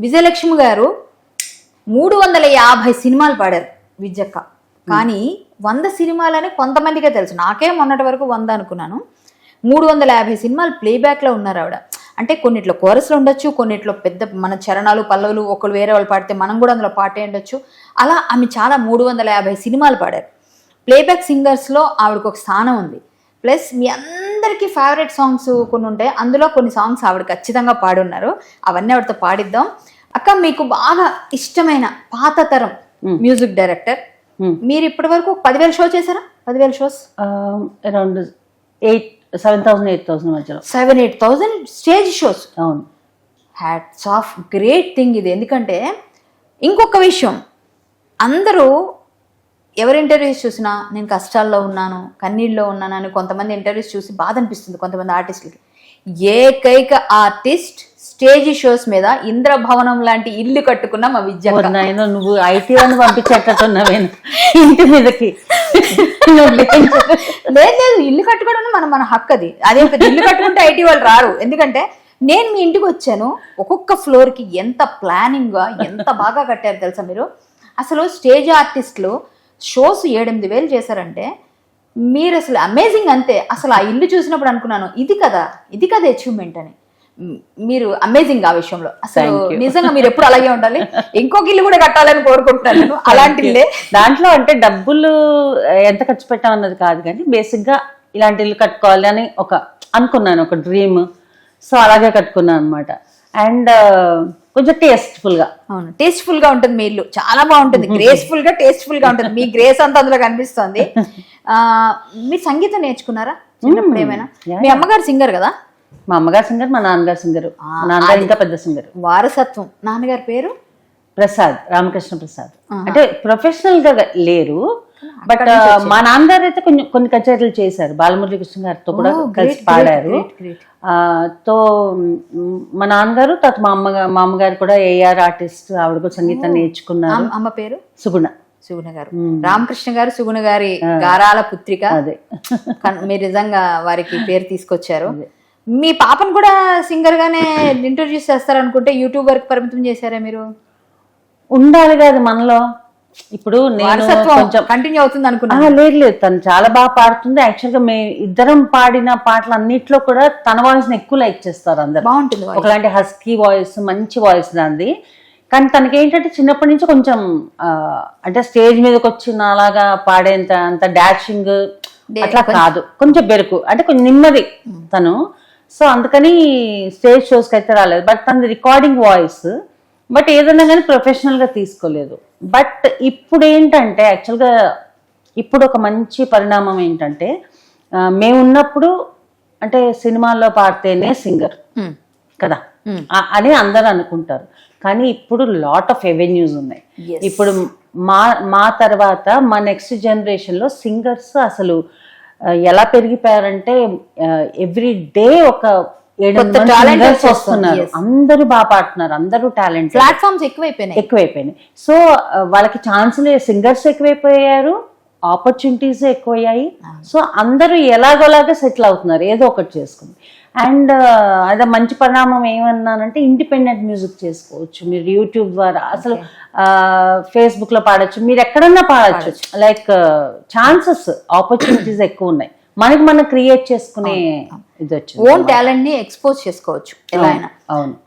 విజయలక్ష్మి గారు 350 సినిమాలు పాడారు విజయక్క. కానీ 100 సినిమాలని కొంతమందికే తెలుసు. నాకే మొన్నటి వరకు 100 అనుకున్నాను. 350 సినిమాలు ప్లేబ్యాక్లో ఉన్నారు ఆవిడ. అంటే కొన్నిట్లో కోరస్లో ఉండొచ్చు, కొన్నిట్లో పెద్ద మన చరణాలు పల్లవులు ఒకళ్ళు వేరే వాళ్ళు పాడితే మనం కూడా అందులో పాటే ఉండొచ్చు. అలా ఆమె చాలా 350 సినిమాలు పాడారు. ప్లేబ్యాక్ సింగర్స్లో ఆవిడకు ఒక స్థానం ఉంది. ప్లస్ మీ అందరికీ ఫేవరెట్ సాంగ్స్ కొన్ని ఉంటాయి, అందులో కొన్ని సాంగ్స్ ఆవిడ ఖచ్చితంగా పాడున్నారు. అవన్నీ ఆవిడతో పాడిద్దాం. అక్క, మీకు బాగా ఇష్టమైన పాత తరం మ్యూజిక్ డైరెక్టర్, మీరు ఇప్పటి వరకు 10,000 షో చేశారా? 10,000 షోస్, అరౌండ్ 7,000 8,000 మధ్యలో 7,000-8,000 స్టేజ్ షోస్. అవును, హ్యాట్స్ ఆఫ్, గ్రేట్ థింగ్ ఇది. ఎందుకంటే ఇంకొక విషయం, అందరూ ఎవరి ఇంటర్వ్యూస్ చూసినా నేను కష్టాల్లో ఉన్నాను, కన్నీళ్ళలో ఉన్నాను అని కొంతమంది ఇంటర్వ్యూస్ చూసి బాధ అనిపిస్తుంది కొంతమంది ఆర్టిస్టులకి. ఏకైక ఆర్టిస్ట్ స్టేజ్ షోస్ మీద ఇంద్రభవనం లాంటి ఇల్లు కట్టుకున్న మా విద్య. నువ్వు ఐటీ అని పంపించేటట్టున్నావేను ఇంటి మీదకి. లేదు, ఇల్లు కట్టుకోవడం మన హక్కు. అదే ఇల్లు కట్టుకుంటే ఐటీ వాళ్ళు రారు. ఎందుకంటే నేను మీ ఇంటికి వచ్చాను, ఒక్కొక్క ఫ్లోర్కి ఎంత ప్లానింగ్గా ఎంత బాగా కట్టారు తెలుసా మీరు. అసలు స్టేజ్ ఆర్టిస్టులు షోస్ 7-8 వేలు చేశారంటే మీరు అసలు అమేజింగ్. అంతే, అసలు ఆ ఇల్లు చూసినప్పుడు అనుకున్నాను ఇది కదా అచీవ్మెంట్ అని. మీరు అమేజింగ్ ఆ విషయంలో. అసలు నిజంగా మీరు ఎప్పుడు అలాగే ఉండాలి. ఇంకొక ఇల్లు కూడా కట్టాలని కోరుకుంటున్నాను నేను, అలాంటి ఇల్లే. దాంట్లో అంటే డబ్బులు ఎంత ఖర్చు పెట్టామన్నది కాదు, కానీ బేసిక్ గా ఇలాంటి ఇల్లు కట్టుకోవాలి అని అనుకున్నాను, ఒక డ్రీమ్. సో అలాగే కట్టుకున్నాను అనమాట. అండ్ కొంచెం టేస్ట్ఫుల్ గా. అవును, టేస్ట్ఫుల్ గా ఉంటుంది మీ ఇల్లు, చాలా బాగుంటుంది. గ్రేస్ఫుల్ గా, టేస్ట్ఫుల్ గా ఉంటుంది. మీ గ్రేస్ అంతా అందులో కనిపిస్తుంది. మీరు సంగీతం నేర్చుకున్నారా చిన్నప్పుడు ఏమైనా? మీ అమ్మగారు సింగర్ కదా? మా అమ్మగారు సింగర్, మా నాన్నగారు సింగర్. మా నాన్నగారు ఇంకా పెద్ద సింగర్. వారసత్వం. నాన్నగారి పేరు ప్రసాద్, రామకృష్ణ ప్రసాద్. అంటే ప్రొఫెషనల్ గా లేరు, బట్ మా నాన్నగారు అయితే కొన్ని కచేరీలు చేశారు. బాలమురళీ కృష్ణ గారితో కూడా కలిసి పాడారు. తో మా నాన్నగారు, తర్వాత మా అమ్మగారు కూడా ఏఆర్ ఆర్టిస్ట్, ఆవిడ కూడా సంగీతం నేర్చుకున్నారు. అమ్మ పేరు సుగుణ గారు. రామకృష్ణ గారు సుగుణ గారి గారాల పుత్రిక. అదే, మీరు నిజంగా వారికి పేరు తీసుకొచ్చారు. మీ పాపను కూడా సింగర్ గానే ఇంట్రొడ్యూస్ చేస్తారనుకుంటే యూట్యూబ్ వరకు పరిమితం చేశారా మీరు? ఉండాలి కదా మనలో. ఇప్పుడు నేను కొంచెం కంటిన్యూ అవుతుంది అనుకున్నా. లేదు, తను చాలా బాగా పాడుతుంది. యాక్చువల్ గా మేము ఇద్దరం పాడిన పాటలు అన్నిట్లో కూడా తన వాయిస్ ని ఎక్కువ లైక్ చేస్తారు అందరు. బాగుంటుంది, ఒకలాంటి హస్కీ వాయిస్, మంచి వాయిస్ దాన్ని. కానీ తనకి ఏంటంటే చిన్నప్పటి నుంచి కొంచెం అంటే స్టేజ్ మీదకి వచ్చి నాలాగా పాడేంత అంత డాషింగ్ అట్లా కాదు, కొంచెం బెరుకు, అంటే కొంచెం నెమ్మది తను. సో అందుకని స్టేజ్ షోస్కి అయితే రాలేదు. బట్ తనది రికార్డింగ్ వాయిస్. బట్ ఏదన్నా కానీ ప్రొఫెషనల్ గా తీసుకోలేదు. బట్ ఇప్పుడు ఏంటంటే యాక్చువల్గా ఇప్పుడు ఒక మంచి పరిణామం ఏంటంటే, మేము ఉన్నప్పుడు అంటే సినిమాల్లో పాడితేనే సింగర్ కదా అని అందరూ అనుకుంటారు. కానీ ఇప్పుడు లాట్ ఆఫ్ ఎవెన్యూస్ ఉన్నాయి. ఇప్పుడు మా తర్వాత మా నెక్స్ట్ జనరేషన్ లో సింగర్స్ అసలు ఎలా పెరిగిపోయారంటే ఎవ్రీ డే ఒక 7 వస్తున్నారు. అందరూ బాగా పాడుతున్నారు, అందరూ టాలెంట్. ప్లాట్ఫామ్స్ ఎక్కువైపోయినాయి. సో వాళ్ళకి ఛాన్సులు, సింగర్స్ ఎక్కువైపోయారు, ఆపర్చునిటీస్ ఎక్కువయ్యాయి. సో అందరూ ఎలాగోలాగా సెటిల్ అవుతున్నారు, ఏదో ఒకటి చేసుకుని. అండ్ అదే మంచి పరిణామం ఏమన్నానంటే, ఇండిపెండెంట్ మ్యూజిక్ చేసుకోవచ్చు మీరు యూట్యూబ్ ద్వారా. అసలు ఫేస్బుక్ లో పాడచ్చు, మీరు ఎక్కడన్నా పాడచ్చు. లైక్ ఛాన్సెస్, ఆపర్చునిటీస్ ఎక్కువ ఉన్నాయి. మనం క్రియేట్ చేసుకునే ఇది వచ్చింది. ఓన్ టాలెంట్ ని ఎక్స్పోజ్ చేసుకోవచ్చు ఎలా అయినా. అవును.